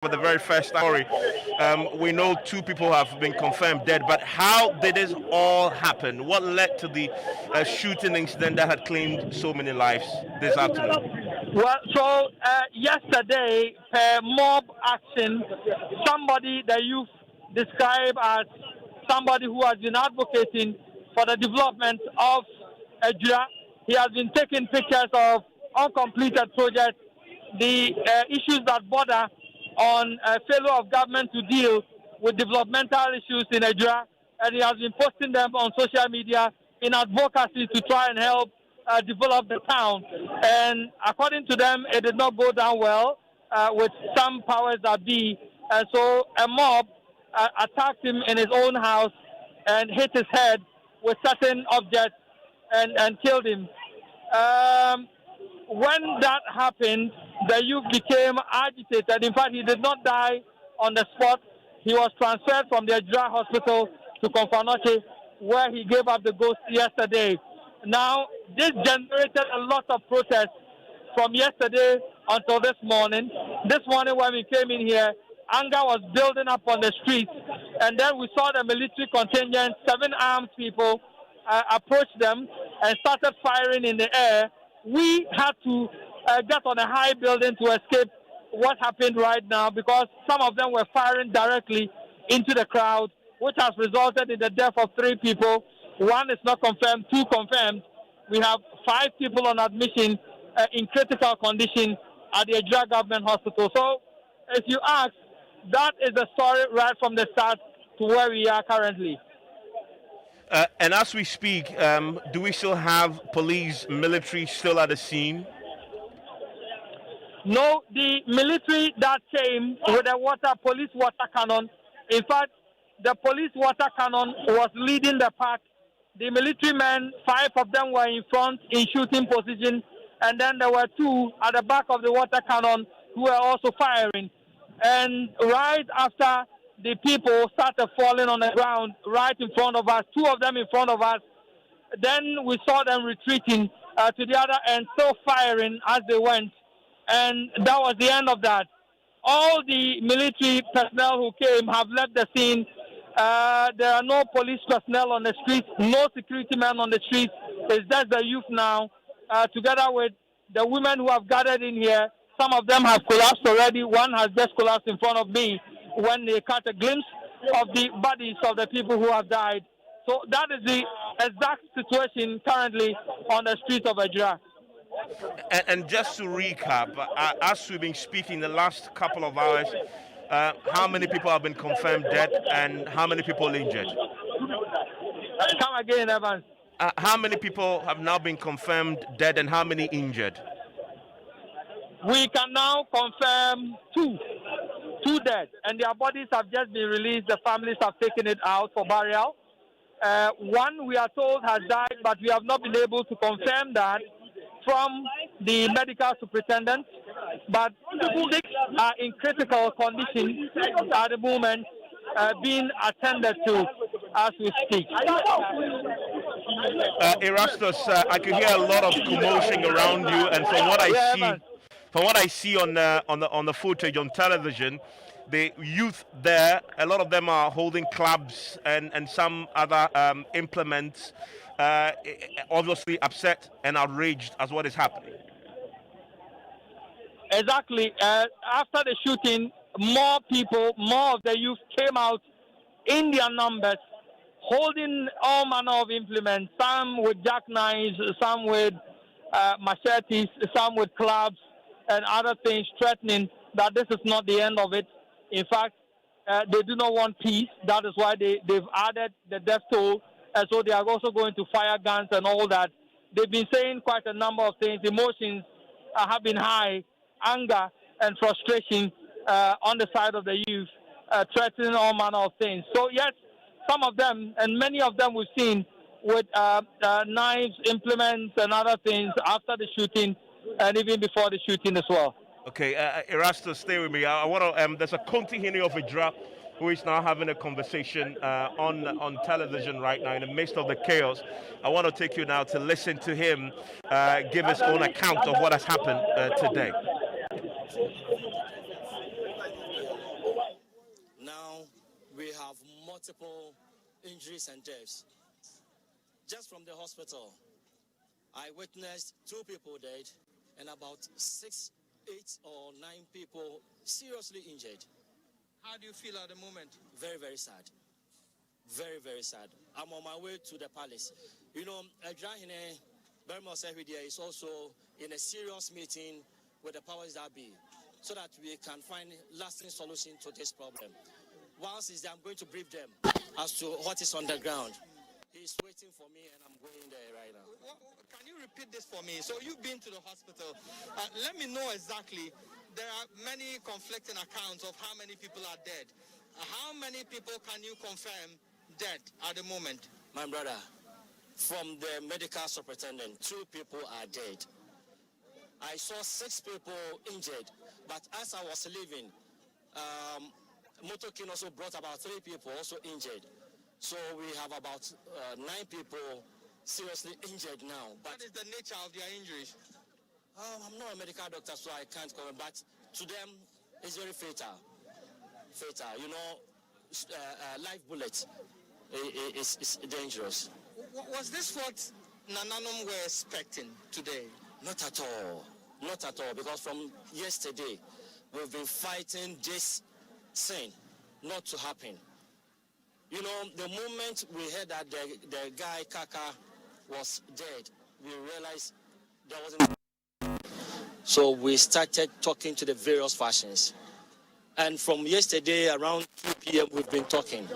for the very first story. We know two people have been confirmed dead, but how did this all happen? What led to the shooting incident that had claimed so many lives this afternoon? Well, yesterday, mob action, somebody that you describe as somebody who has been advocating for the development of Ejura. He has been taking pictures of uncompleted projects, the issues that border on failure of government to deal with developmental issues in Ejura, and he has been posting them on social media in advocacy to try and help develop the town. And according to them, it did not go down well with some powers that be. And so a mob attacked him in his own house and hit his head with certain objects and killed him. When that happened, the youth became agitated. In fact, he did not die on the spot. He was transferred from the Ejura hospital to Konfanoche, where he gave up the ghost yesterday. Now, this generated a lot of protest from yesterday until this morning. This morning when we came in here, anger was building up on the streets. And then we saw the military contingent, 7 armed people, approach them and started firing in the air. We had to get on a high building to escape what happened right now because some of them were firing directly into the crowd, which has resulted in the death of 3 people. 1 is not confirmed, 2 confirmed. We have 5 people on admission in critical condition at the Ejura Government Hospital. So, if you ask, that is the story right from the start to where we are currently. And as we speak, do we still have police, military still at the scene? No, the military that came with the police water cannon. In fact, the police water cannon was leading the pack. The military men, 5 of them were in front in shooting position, and then there were 2 at the back of the water cannon who were also firing. And right after the people started falling on the ground right in front of us, 2 of them in front of us, then we saw them retreating to the other end, still firing as they went. And that was the end of that. All the military personnel who came have left the scene. There are no police personnel on the streets, no security men on the streets. It's just the youth now, together with the women who have gathered in here. Some of them have collapsed already. 1 has just collapsed in front of me when they caught a glimpse of the bodies of the people who have died. So that is the exact situation currently on the streets of Ejura. And just to recap, as we've been speaking the last couple of hours, how many people have been confirmed dead and how many people injured? Come again, Evans. How many people have now been confirmed dead and how many injured? We can now confirm 2 dead, and their bodies have just been released. The families have taken it out for burial. 1, we are told, has died, but we have not been able to confirm that from the medical superintendent. But 6 are in critical condition at the moment, being attended to as we speak. Erastus, I could hear a lot of commotion around you, and from what I see on the footage on television, the youth there, a lot of them are holding clubs and some other implements, obviously upset and outraged as what is happening. Exactly. After the shooting, more of the youth came out in their numbers, holding all manner of implements, some with jackknives, some with machetes, some with clubs and other things, threatening that this is not the end of it. In fact, they do not want peace. That is why they've added the death toll. And so they are also going to fire guns and all that. They've been saying quite a number of things. Emotions have been high, anger and frustration on the side of the youth, threatening all manner of things. So yes, some of them, and many of them we've seen with knives, implements and other things after the shooting and even before the shooting as well. Okay, Erastus, stay with me. I want to. There's a Conti Hini of Ejura who is now having a conversation on television right now in the midst of the chaos. I want to take you now to listen to him give his own account of what has happened today. multiple injuries and deaths. Just from the hospital, I witnessed 2 people dead and about 6, 8 or 9 people seriously injured. How do you feel at the moment? Very, very sad. Very, very sad. I'm on my way to the palace. You know, Ejura is also in a serious meeting with the powers that be so that we can find lasting solution to this problem. Once is there, I'm going to brief them as to what is on the ground. He's waiting for me and I'm going there right now. Can you repeat this for me? So you've been to the hospital. Let me know exactly. There are many conflicting accounts of how many people are dead. How many people can you confirm dead at the moment? My brother, from the medical superintendent, 2 people are dead. I saw 6 people injured, but as I was leaving, Motokin also brought about 3 people also injured. So we have about 9 people seriously injured now. But what is the nature of their injuries? I'm not a medical doctor, so I can't comment, but to them, it's very fatal. Fatal. You know, live bullet is dangerous. Was this what Nananom were expecting today? Not at all. Not at all, because from yesterday, we've been fighting this thing not to happen. You know, the moment we heard that the guy, Kaka, was dead, we realized there wasn't. So we started talking to the various factions. And from yesterday around 2 p.m. we've been talking,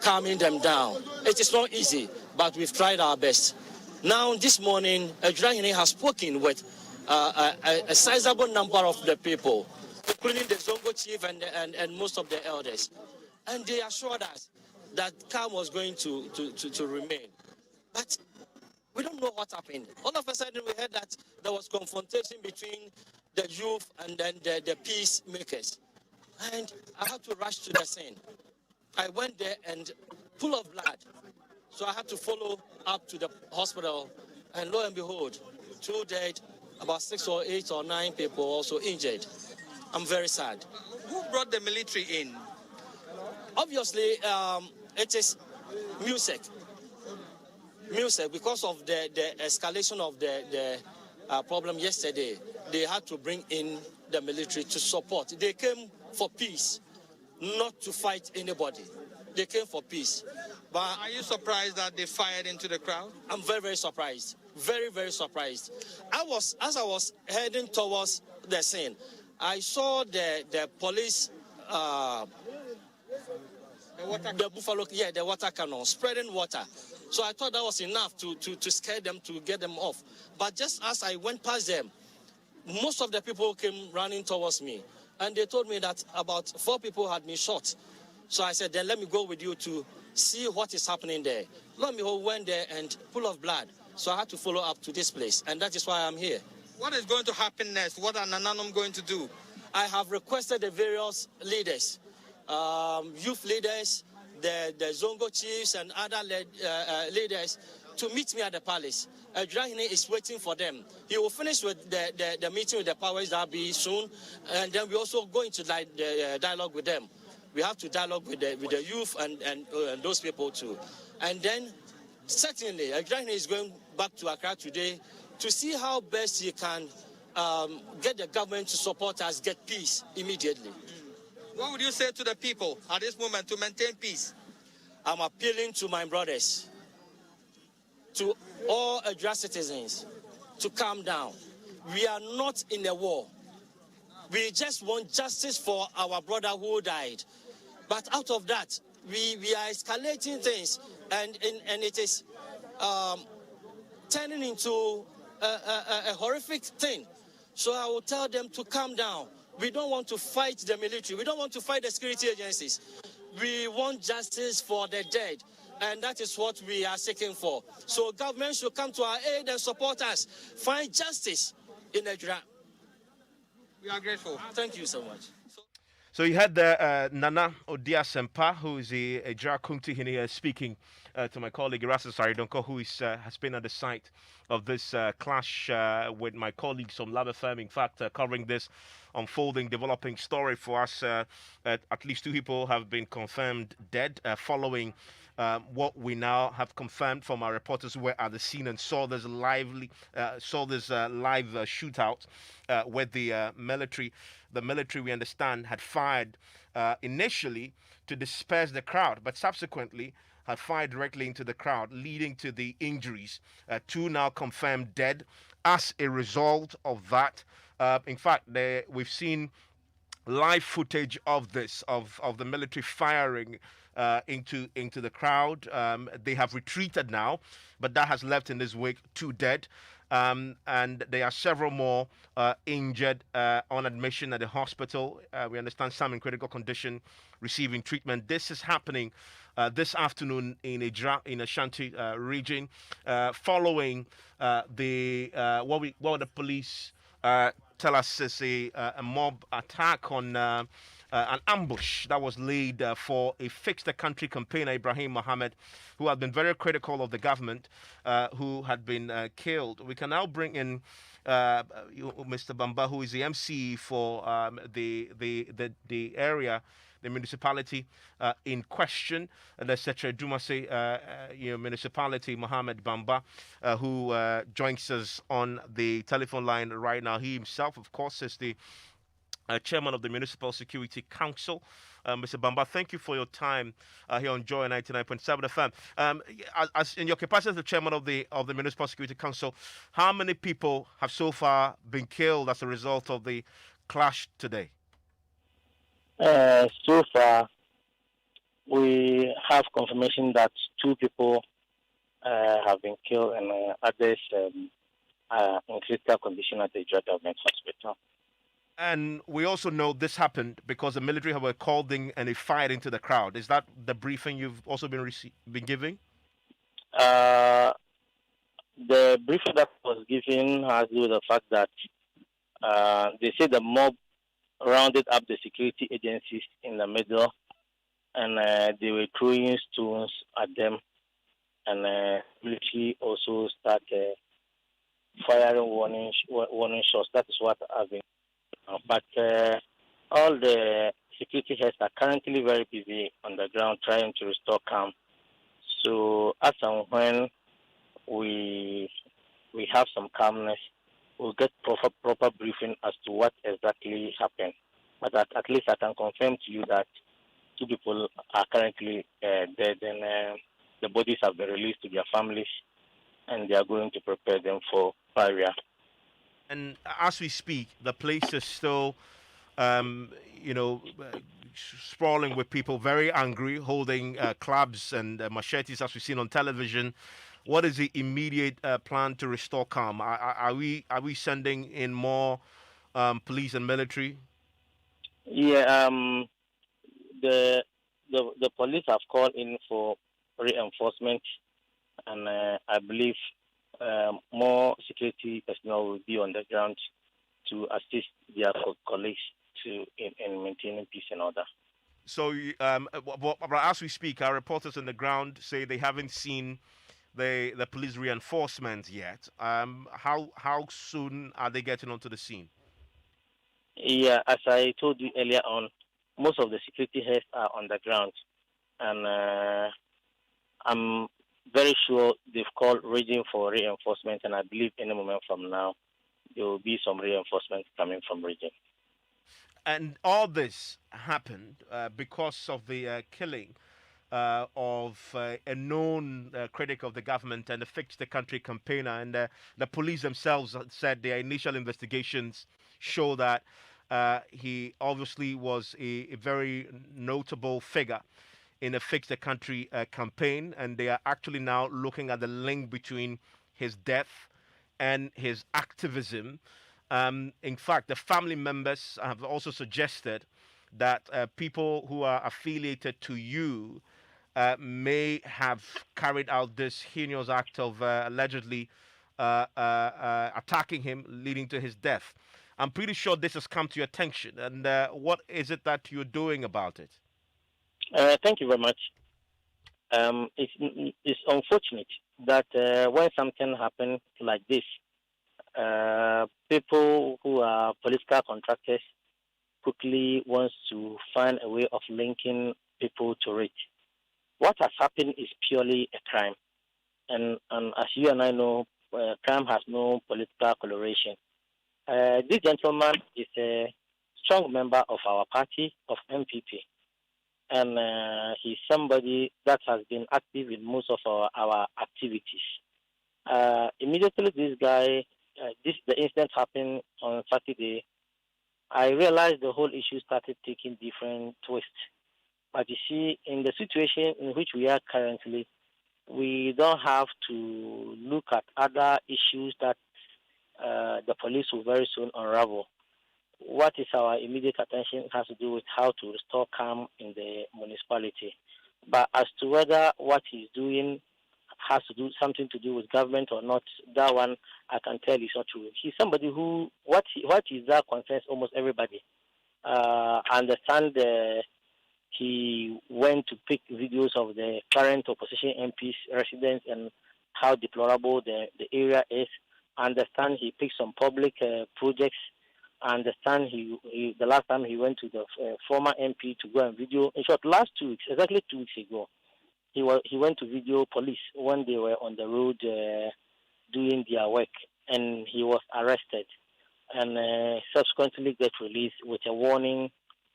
calming them down. It is not easy, but we've tried our best. Now this morning, Ejura has spoken with a sizable number of the people, including the Zongo chief and most of the elders. And they assured us that calm was going to remain. But we don't know what happened. All of a sudden we heard that there was confrontation between the youth and then the peacemakers. And I had to rush to the scene. I went there and full of blood. So I had to follow up to the hospital. And lo and behold, 2 dead, about 6 or 8 or 9 people also injured. I'm very sad. Who brought the military in? Obviously, it is music. Music, because of the escalation of the problem yesterday, they had to bring in the military to support. They came for peace, not to fight anybody. They came for peace. But are you surprised that they fired into the crowd? I'm very, very surprised. Very, very surprised. As I was heading towards the scene, I saw the police, the buffalo, the water cannon, spreading water. So I thought that was enough to scare them, to get them off. But just as I went past them, most of the people came running towards me. And they told me that about 4 people had been shot. So I said, then let me go with you to see what is happening there. Lo and behold, went there and full of blood. So I had to follow up to this place. And that is why I'm here. What is going to happen next? What are Nananom going to do? I have requested the various leaders, youth leaders, the Zongo chiefs and other leaders to meet me at the palace. Ejura is waiting for them. He will finish with the meeting with the powers that be soon, and then we also go into dialogue with them. We have to dialogue with the youth and those people too. And then certainly Ejura is going back to Accra today to see how best he can get the government to support us, get peace immediately. What would you say to the people at this moment to maintain peace? I'm appealing to my brothers, to all Ejura citizens, to calm down. We are not in a war. We just want justice for our brother who died. But out of that, we are escalating things, and it is turning into a horrific thing. So I will tell them to calm down. We don't want to fight the military. We don't want to fight the security agencies. We want justice for the dead. And that is what we are seeking for. So government should come to our aid and support us. Find justice in Ejura. We are grateful. Thank you so much. So you had the Nana Odia Sempa, who is the Ejura Kunti here, speaking to my colleague Erastus Aridonko, who has been at the site of this clash with my colleagues from Lab FM, in fact, covering this unfolding, developing story for us. At least 2 people have been confirmed dead following what we now have confirmed from our reporters who were at the scene and saw this live shootout where the military. The military, we understand, had fired initially to disperse the crowd, but subsequently had fired directly into the crowd, leading to the injuries. 2 now confirmed dead as a result of that. In fact, we've seen live footage of this, of the military firing into the crowd. They have retreated now, but that has left in this wake 2 dead. And there are several more injured on admission at the hospital. We understand some in critical condition receiving treatment. This is happening this afternoon in Ashanti region, following what the police tell us is a mob attack on an ambush that was laid for a Fix the Country campaigner, Ibrahim Mohammed, who had been very critical of the government, who had been killed. We can now bring in Mr. Bamba, who is the MC for the area, the municipality in question, the Setre Dumase municipality, Mohammed Bamba, who joins us on the telephone line right now. He himself, of course, is the chairman of the Municipal Security Council. Mr. Bamba, thank you for your time here on Joy 99.7 FM. As in your capacity as the chairman of the Municipal Security Council, how many people have so far been killed as a result of the clash today? So far, we have confirmation that 2 people have been killed and others in critical condition at the Ejura Government Hospital. And we also know this happened because the military were called in and they fired into the crowd. Is that the briefing you've also been giving? The briefing that was given has to do with the fact that they say the mob rounded up the security agencies in the middle, and they were throwing stones at them, and military also started firing warning shots. That is what I've been. But all the security heads are currently very busy on the ground trying to restore calm. So as and when we have some calmness, we'll get proper briefing as to what exactly happened. But at least I can confirm to you that 2 people are currently dead, and the bodies have been released to their families, and they are going to prepare them for burial. And as we speak, the place is still, sprawling with people, very angry, holding clubs and machetes, as we've seen on television. What is the immediate plan to restore calm? Are we sending in more police and military? Yeah, the police have called in for reinforcement, and I believe more security personnel will be on the ground to assist their colleagues in maintaining peace and order. So, as we speak, our reporters on the ground say they haven't seen the police reinforcements yet. How soon are they getting onto the scene? Yeah, as I told you earlier on, most of the security heads are on the ground, and I'm very sure they've called region for reinforcement, and I believe any moment from now there will be some reinforcement coming from region. And all this happened because of the killing of a known critic of the government and the Fix the Country campaigner. And the police themselves said their initial investigations show that he obviously was a very notable figure in the Fix the Country campaign, and they are actually now looking at the link between his death and his activism. In fact, the family members have also suggested that people who are affiliated to you may have carried out this heinous act of allegedly attacking him, leading to his death. I'm pretty sure this has come to your attention. And what is it that you're doing about it? Thank you very much. It's unfortunate that when something happens like this, people who are political contractors quickly wants to find a way of linking people to it. What has happened is purely a crime. And as you and I know, crime has no political coloration. This gentleman is a strong member of our party, of MPP, and he's somebody that has been active in most of our activities. Immediately, the incident happened on Saturday. I realized the whole issue started taking different twists. But you see, in the situation in which we are currently, we don't have to look at other issues that the police will very soon unravel. What is our immediate attention has to do with how to restore calm in the municipality. But as to whether what he's doing has to do something to do with government or not, that one I can tell is not true. He's somebody who what is that concerns almost everybody. I understand he went to pick videos of the current opposition MPs residents and how deplorable the area is. I understand he picked some public projects. I understand the last time he went to the former MP to go and video. In short, last 2 weeks, exactly 2 weeks ago, he went to video police when they were on the road doing their work, and he was arrested and subsequently get released with a warning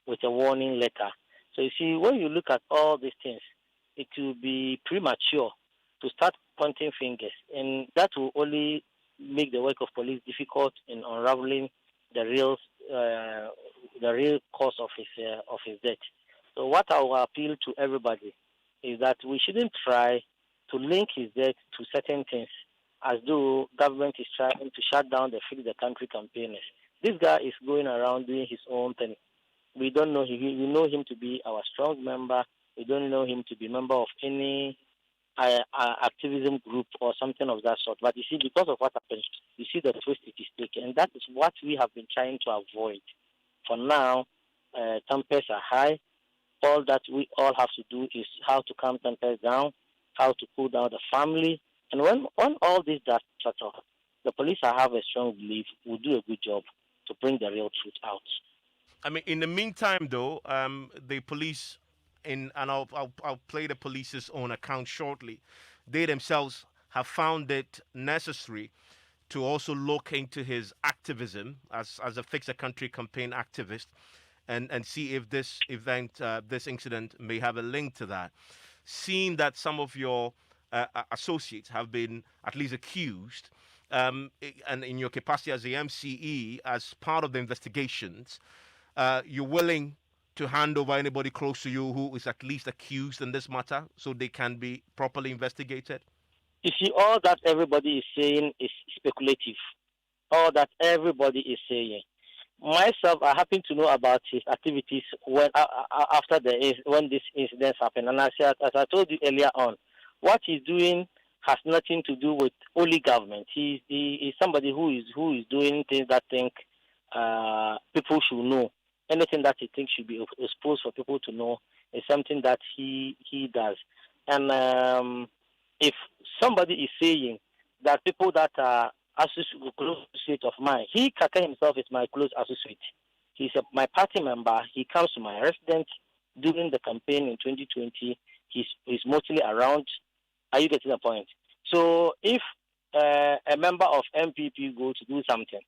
letter. So you see, when you look at all these things, it will be premature to start pointing fingers, and that will only make the work of police difficult in unraveling the real cause of his death. So what I will appeal to everybody is that we shouldn't try to link his death to certain things, as though government is trying to shut down the Fix the Country campaigners. This guy is going around doing his own thing. We don't know him. We know him to be our strong member. We don't know him to be a member of any activism group or something of that sort. But you see, because of what happened, you see the twist it is taken. And that is what we have been trying to avoid. For now, tempers are high. All that we all have to do is how to calm tempers down, how to cool down the family. And when all this does settle, the police, I have a strong belief, will do a good job to bring the real truth out. I mean, in the meantime, though, the police, and I'll play the police's own account shortly. They themselves have found it necessary to also look into his activism as a Fix the Country campaign activist, and see if this event, this incident, may have a link to that. Seeing that some of your associates have been at least accused, and in your capacity as the MCE, as part of the investigations, you're willing to hand over anybody close to you who is at least accused in this matter so they can be properly investigated? You see, all that everybody is saying is speculative. All that everybody is saying. Myself, I happen to know about his activities when when this incident happened. And as I told you earlier on, what he's doing has nothing to do with only government. He is somebody who is doing things that people should know. Anything that he thinks should be exposed for people to know is something that he does. And if somebody is saying that people that are close associate of mine, he Kaka himself is my close associate. He's my party member. He comes to my residence during the campaign in 2020. He's mostly around. Are you getting the point? So if a member of MPP go to do something,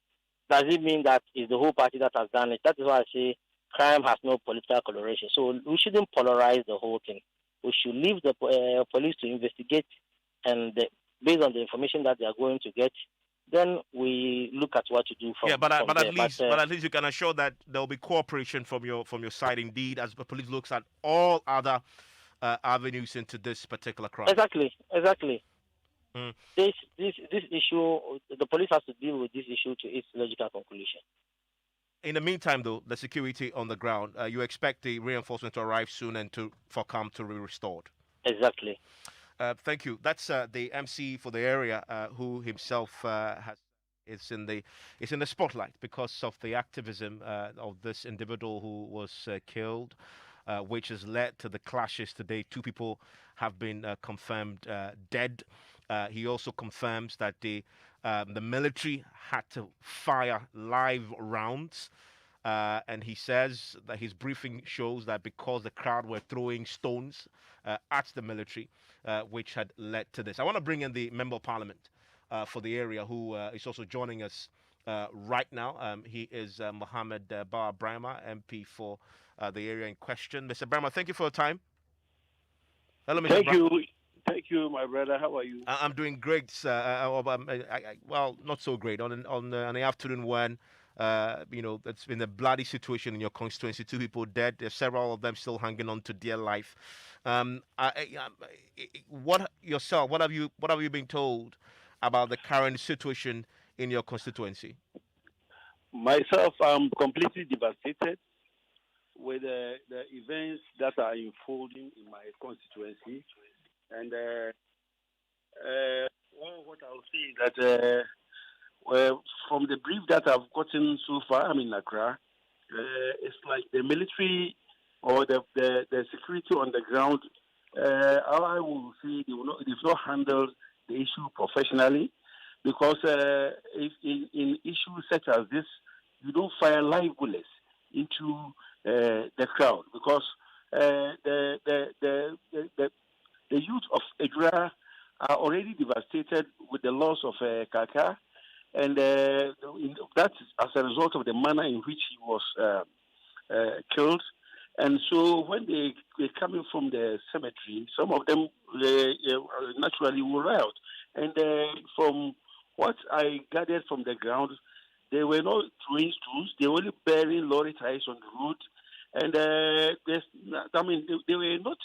does it mean that it's the whole party that has done it? That is why I say crime has no political coloration. So we shouldn't polarize the whole thing. We should leave the police to investigate, and based on the information that they are going to get, then we look at what to do from. But at least you can assure that there will be cooperation from your side, indeed, as the police looks at all other avenues into this particular crime. Exactly. Mm. This issue, the police has to deal with this issue to its logical conclusion. In the meantime, though, the security on the ground, you expect the reinforcement to arrive soon and for calm to be restored. Exactly. Thank you. That's the MC for the area, who himself is in the spotlight because of the activism of this individual who was killed, which has led to the clashes today. 2 people have been confirmed dead. He also confirms that the military had to fire live rounds And he says that his briefing shows that because the crowd were throwing stones at the military, which had led to this. I want to bring in the Member of Parliament for the area who is also joining us right now. He is Mohammed Bawa Brahma, MP for the area in question. Mr. Brahma, thank you for your time. Hello, Mr. Brahma. Thank you, my brother. How are you? I'm doing great. Well, not so great. On the afternoon when, it's been a bloody situation in your constituency. 2 people dead. There's several of them still hanging on to dear life. What yourself? What have you been told about the current situation in your constituency? Myself, I'm completely devastated with the events that are unfolding in my constituency. And what I'll say is that from the brief that I've gotten so far, I'm in Accra, it's like the military or the security on the ground, I will say they've not handled the issue professionally, because if in issues such as this, you don't fire live bullets into the crowd, because the youth of Ejura are already devastated with the loss of Kaka, and that's as a result of the manner in which he was killed. And so when they were coming from the cemetery, some of them naturally will riot. And from what I gathered from the ground, they were not throwing stones, they were only burying lorry tires on the road. And they were not,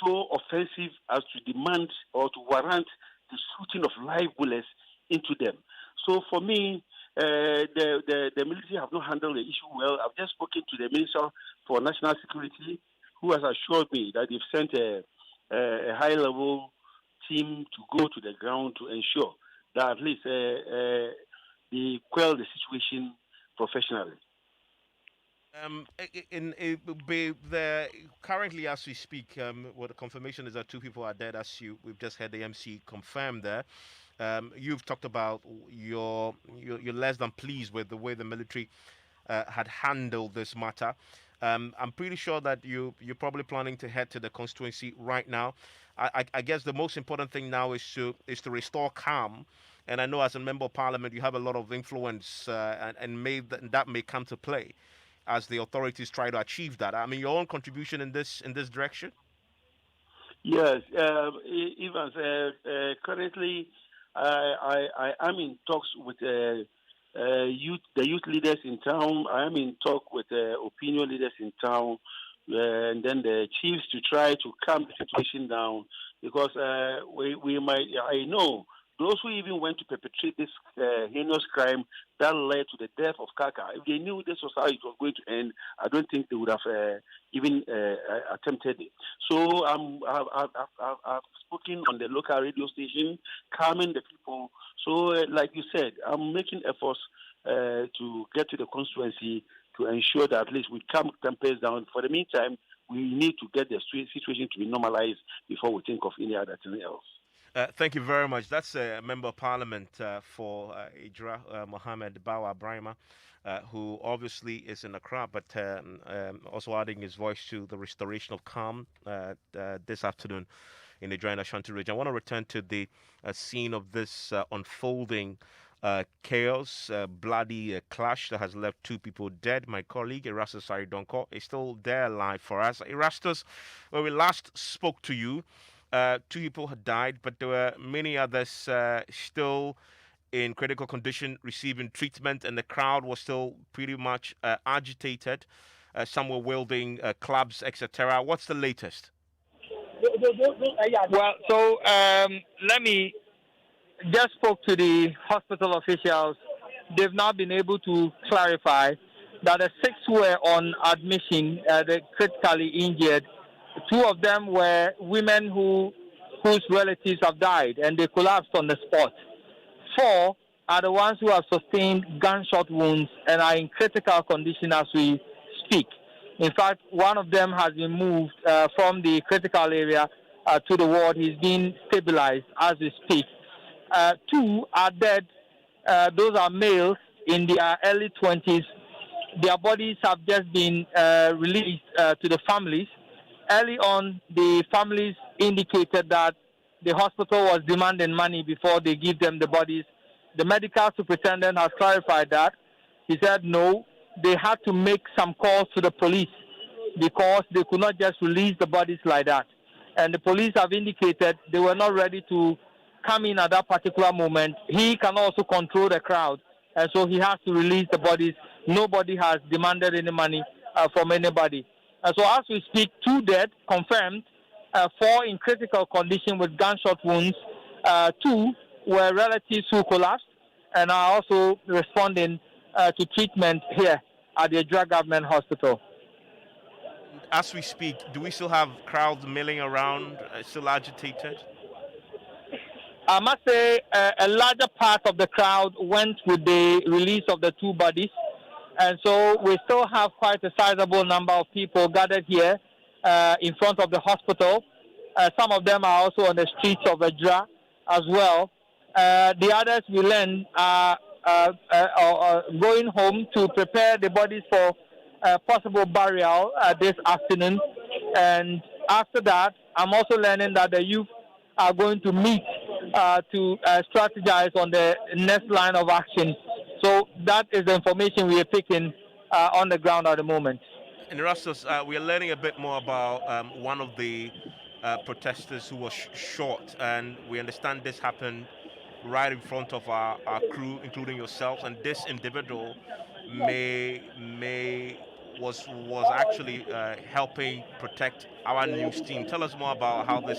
so offensive as to demand or to warrant the shooting of live bullets into them. So for me, the military have not handled the issue well. I've just spoken to the Minister for National Security, who has assured me that they've sent a high-level team to go to the ground to ensure that at least they quell the situation professionally. Currently, as we speak, what the confirmation is that 2 people are dead, as we've just heard the MC confirm there. You've talked about you're less than pleased with the way the military had handled this matter. I'm pretty sure that you're probably planning to head to the constituency right now. I guess the most important thing now is to restore calm. And I know as a member of parliament, you have a lot of influence, and that may come to play as the authorities try to achieve that. I mean, your own contribution in this direction? Yes, Evans. Currently, I am in talks with the youth leaders in town. I am in talk with opinion leaders in town, and then the chiefs to try to calm the situation down, because I know those who even went to perpetrate this heinous crime that led to the death of Kaka, if they knew this was how it was going to end, I don't think they would have even attempted it. So I've spoken on the local radio station, calming the people. So like you said, I'm making efforts to get to the constituency to ensure that at least we calm tempers down. For the meantime, we need to get the situation to be normalized before we think of any other thing else. Thank you very much. That's a member of parliament for Ejura, Mohammed Bawa Brahma, who obviously is in Accra, but also adding his voice to the restoration of calm this afternoon in the Ejura and Ashanti region. I want to return to the scene of this unfolding chaos, bloody clash that has left 2 people dead. My colleague Erastus Saridonko is still there live for us. Erastus, when we last spoke to you, 2 people had died, but there were many others still in critical condition receiving treatment, and the crowd was still pretty much agitated. Some were wielding clubs, etc. What's the latest? Well, so let me just spoke to the hospital officials. They've not been able to clarify that the 6 were on admission, the critically injured. 2 of them were women whose relatives have died, and they collapsed on the spot. 4 are the ones who have sustained gunshot wounds and are in critical condition as we speak. In fact, one of them has been moved from the critical area to the ward. He's being stabilized as we speak. 2 are dead. Those are males in their early 20s, their bodies have just been released to the families. Early on, the families indicated that the hospital was demanding money before they give them the bodies. The medical superintendent has clarified that. He said no, they had to make some calls to the police because they could not just release the bodies like that. And the police have indicated they were not ready to come in at that particular moment. He can also control the crowd, and so he has to release the bodies. Nobody has demanded any money from anybody. And so as we speak, 2 dead, confirmed, 4 in critical condition with gunshot wounds, 2 were relatives who collapsed and are also responding to treatment here at the Ejura Government Hospital. As we speak, do we still have crowds milling around, still agitated? I must say a larger part of the crowd went with the release of the 2 bodies. And so we still have quite a sizable number of people gathered here in front of the hospital. Some of them are also on the streets of Ejura as well. The others we learn are going home to prepare the bodies for possible burial this afternoon. And after that, I'm also learning that the youth are going to meet to strategize on the next line of action. So that is the information we are taking on the ground at the moment. In Erastus, we are learning a bit more about one of the protesters who was shot, and we understand this happened right in front of our crew, including yourselves, and this individual was actually helping protect our news team. Tell us more about how this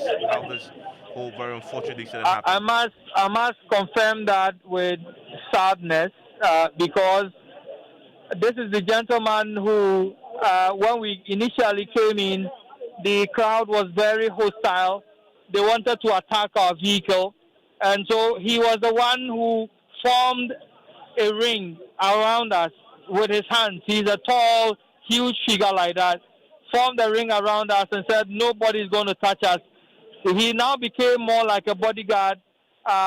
whole very unfortunate incident happened. I must confirm that with sadness because this is the gentleman who, when we initially came in, the crowd was very hostile. They wanted to attack our vehicle, and so he was the one who formed a ring around us with his hands. He's a tall, huge figure like that. Formed a ring around us and said, nobody's going to touch us. He now became more like a bodyguard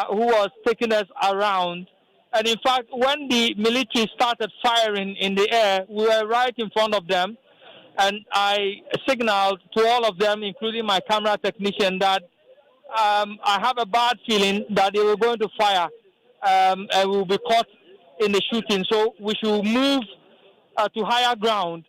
who was taking us around. And in fact, when the military started firing in the air, we were right in front of them. And I signaled to all of them, including my camera technician, that I have a bad feeling that they were going to fire and we'll be caught in the shooting. So we should move to higher ground.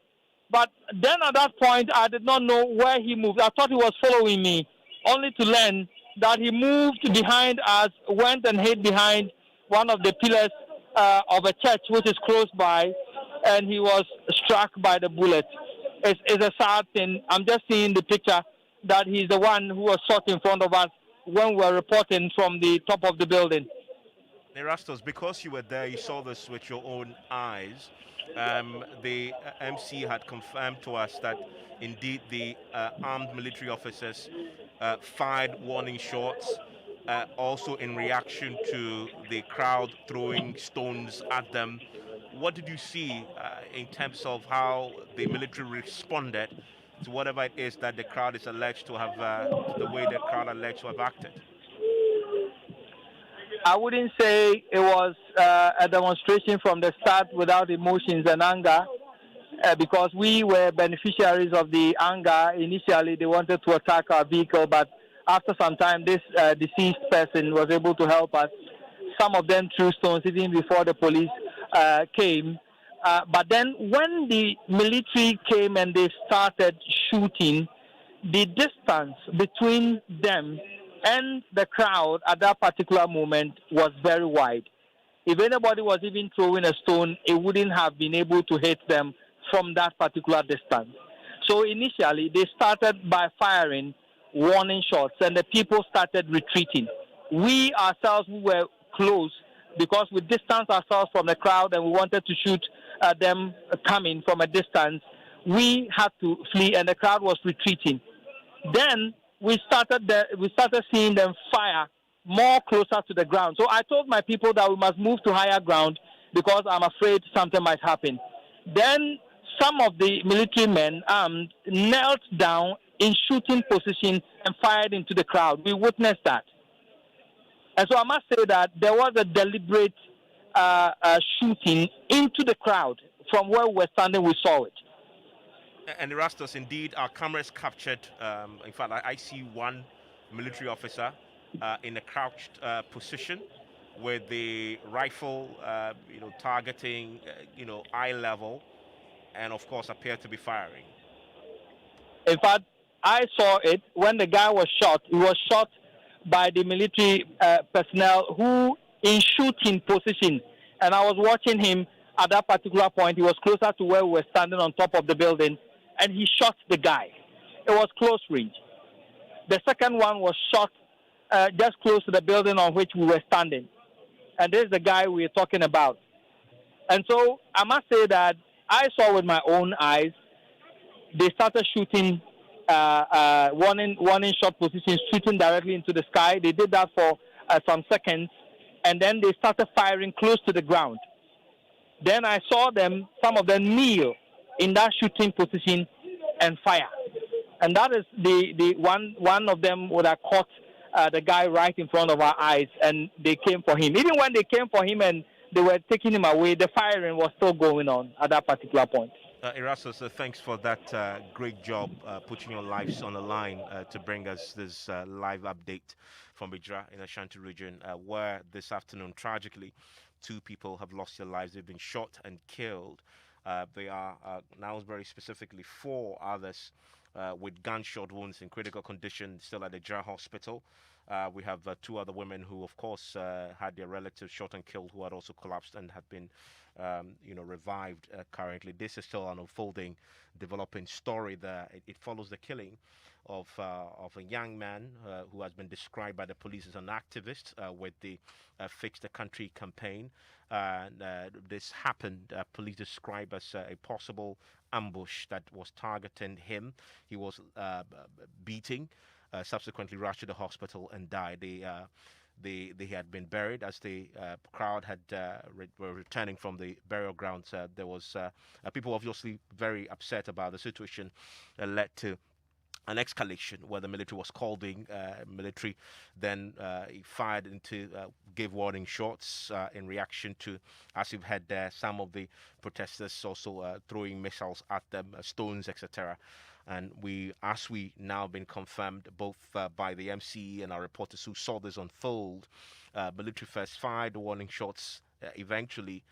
But then at that point, I did not know where he moved. I thought he was following me, only to learn that he moved behind us, went and hid behind one of the pillars of a church which is close by, and he was struck by the bullet. It's a sad thing. I'm just seeing the picture that he's the one who was shot in front of us when we were reporting from the top of the building. Erastus, because you were there, you saw this with your own eyes. The MC had confirmed to us that indeed the armed military officers fired warning shots, also in reaction to the crowd throwing stones at them. What did you see in terms of how the military responded to whatever it is that the crowd is alleged to have, the way the crowd alleged to have acted? I wouldn't say it was a demonstration from the start without emotions and anger, because we were beneficiaries of the anger. Initially, they wanted to attack our vehicle, but after some time, this deceased person was able to help us. Some of them threw stones even before the police came. But then when the military came and they started shooting, the distance between them and the crowd at that particular moment was very wide. If anybody was even throwing a stone, it wouldn't have been able to hit them from that particular distance. So initially, they started by firing warning shots, and the people started retreating. We ourselves, we were close because we distanced ourselves from the crowd and we wanted to shoot them coming from a distance. We had to flee, and the crowd was retreating. Then we started seeing them fire more closer to the ground. So I told my people that we must move to higher ground because I'm afraid something might happen. Then some of the military men knelt down in shooting position and fired into the crowd. We witnessed that. And so I must say that there was a deliberate shooting into the crowd from where we were standing, we saw it. And Erastus, indeed, our cameras captured. In fact, I see one military officer in a crouched position with the rifle, targeting, eye level, and of course, appeared to be firing. In fact, I saw it when the guy was shot. He was shot by the military personnel who in shooting position, and I was watching him at that particular point. He was closer to where we were standing on top of the building, and he shot the guy. It was close range. The second one was shot just close to the building on which we were standing, and this is the guy we are talking about. And so I must say that I saw with my own eyes. They started shooting, one in shot position, shooting directly into the sky. They did that for some seconds, and then they started firing close to the ground. Then I saw them, some of them kneel in that shooting position and fire. And that is the one of them would have caught the guy right in front of our eyes, and they came for him. Even when they came for him and they were taking him away, the firing was still going on at that particular point. Erastus, thanks for that great job putting your lives on the line to bring us this live update from Ejura in the Ashanti region, where this afternoon, tragically, 2 people have lost their lives. They've been shot and killed. They are now very specifically 4 others with gunshot wounds in critical condition still at the Ejura hospital. We have 2 other women who, of course, had their relatives shot and killed, who had also collapsed and have been revived currently. This is still an unfolding, developing story there. It follows the killing of a young man who has been described by the police as an activist with the Fix the Country campaign. This happened, police describe as a possible ambush that was targeting him. He was beating, subsequently rushed to the hospital and died. They had been buried as the crowd had were returning from the burial grounds. There was people obviously very upset about the situation that led to an escalation where the military was called in. Military then he fired into, gave warning shots in reaction to, as you've heard there, some of the protesters also throwing missiles at them, stones, etc. And as we now been confirmed both by the MCE and our reporters who saw this unfold, military first fired warning shots. Eventually,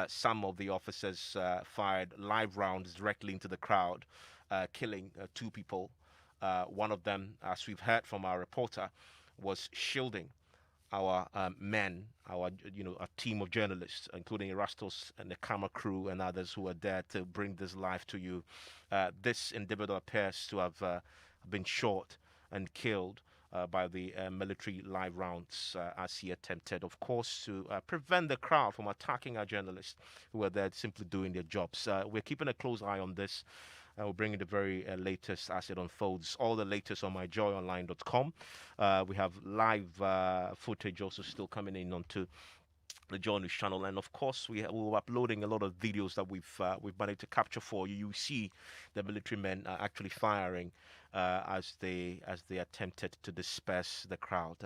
some of the officers fired live rounds directly into the crowd, killing 2 people. One of them, as we've heard from our reporter, was shielding our men, a team of journalists, including Erastus and the camera crew and others who were there to bring this live to you. This individual appears to have been shot and killed by the military live rounds as he attempted, of course, to prevent the crowd from attacking our journalists who were there simply doing their jobs. We're keeping a close eye on this. We'll bring you the very latest as it unfolds. All the latest on myjoyonline.com. We have live footage also still coming in onto the Joy News channel, and of course we're uploading a lot of videos that we've managed to capture for you. You see the military men actually firing as they attempted to disperse the crowd.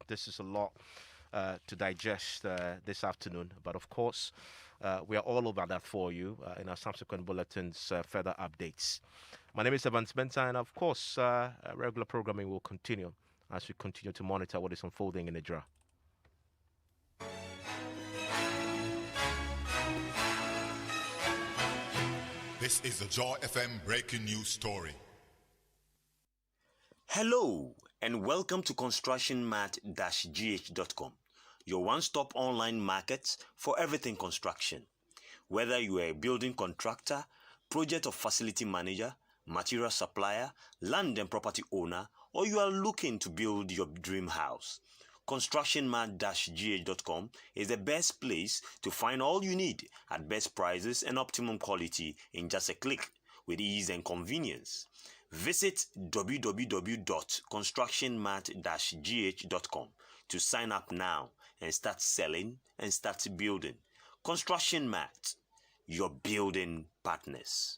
This is a lot to digest this afternoon, but of course. We are all over that for you in our subsequent bulletins, further updates. My name is Evans Mensah, and of course, regular programming will continue as we continue to monitor what is unfolding in Ejura. This is the Joy FM breaking news story. Hello, and welcome to constructionmat-gh.com. Your one-stop online market for everything construction. Whether you are a building contractor, project or facility manager, material supplier, land and property owner, or you are looking to build your dream house, constructionmat-gh.com is the best place to find all you need at best prices and optimum quality in just a click with ease and convenience. Visit www.constructionmat-gh.com to sign up now and start selling and start building. Construction Mat, your building partners.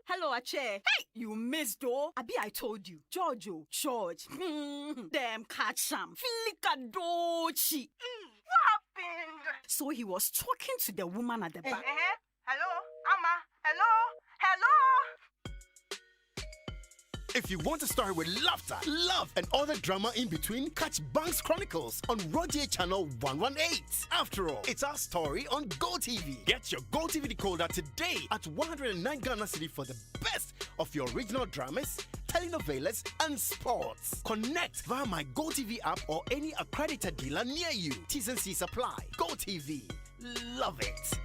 Hello, Ache. Hey, you missed though. Abi, I told you. George. Them catch some. Filikadochi. What happened? So he was talking to the woman at the back. Hello, Amma. Hello. If you want a story with laughter, love, and all the drama in between, catch Banks Chronicles on Roger Channel 118. After all, it's our story on GoTV. Get your GoTV decoder today at 109 Ghana Cedi for the best of your original dramas, telenovelas, and sports. Connect via my GoTV app or any accredited dealer near you. T's and C's apply. GoTV. Love it.